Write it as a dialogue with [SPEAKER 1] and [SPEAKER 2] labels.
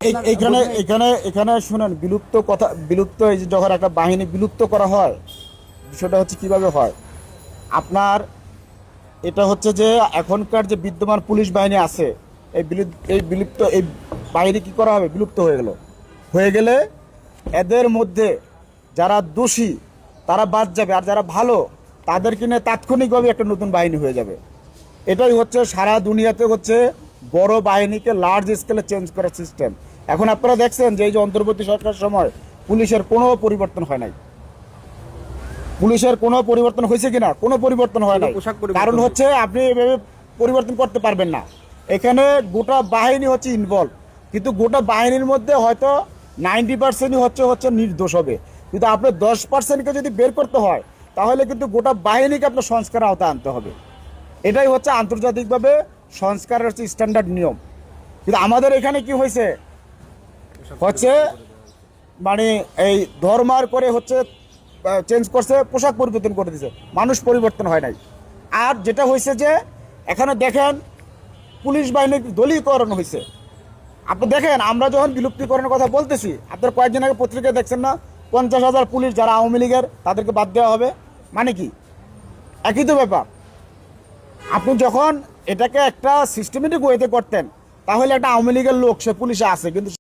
[SPEAKER 1] এখানে এখানে এখানে শুনেন, বিলুপ্ত কথা, বিলুপ্ত এই যে যখন একটা বাহিনী বিলুপ্ত করা হয়, বিষয়টা হচ্ছে কিভাবে হয় আপনার। এটা হচ্ছে যে এখনকার যে বিদ্যমান পুলিশ বাহিনী আছে, এই বিলুপ্ত এই বাহিনী কি করা হবে, বিলুপ্ত হয়ে গেল। হয়ে গেলে এদের মধ্যে যারা দোষী তারা বাদ যাবে, আর যারা ভালো তাদেরকে নিয়ে তাৎক্ষণিকভাবে একটা নতুন বাহিনী হয়ে যাবে। এটাই হচ্ছে সারা দুনিয়াতে হচ্ছে বড় বাহিনীকে লার্জ স্কেলে চেঞ্জ করার সিস্টেম। এখন আপনারা দেখছেন যে এই যে অন্তর্বর্তী সরকারের সময় পুলিশের কোনো পরিবর্তন হয় নাই। পুলিশের কোনো পরিবর্তন হয়েছে কিনা? কোনো পরিবর্তন হয় নাই। কারণ হচ্ছে আপনি এভাবে পরিবর্তন করতে পারবেন না। এখানে গোটা বাহিনী হচ্ছে ইনভলভ, কিন্তু গোটা বাহিনীর মধ্যে হয়তো 90% হচ্ছে নির্দোষ হবে, কিন্তু আপনার 10%কে যদি বের করতে হয় তাহলে কিন্তু গোটা বাহিনীকে আপনার সংস্কার আওতায় আনতে হবে। এটাই হচ্ছে আন্তর্জাতিকভাবে সংস্কারের হচ্ছে স্ট্যান্ডার্ড নিয়ম। কিন্তু আমাদের এখানে কি হয়েছে হচ্ছে মানে এই ধর্মার করে হচ্ছে চেঞ্জ করছে, পোশাক পরিবর্তন করে দিছে, মানুষ পরিবর্তন হয় নাই। আর যেটা হয়েছে যে এখানে দেখেন পুলিশ বাহিনীর দলীয়করণ হয়েছে। আপনি দেখেন আমরা যখন বিলুপ্তিকরণের কথা বলতেছি, আপনার কয়েকদিন আগে পত্রিকায় দেখছেন না, 50,000 পুলিশ যারা আওয়ামী লীগের তাদেরকে বাদ দেওয়া হবে। মানে কি? একই তো ব্যাপার। আপনি যখন এটাকে একটা সিস্টেমেটিক ওয়েতে করতেন তাহলে একটা আওয়ামী লীগের লোক সে পুলিশে আছে, কিন্তু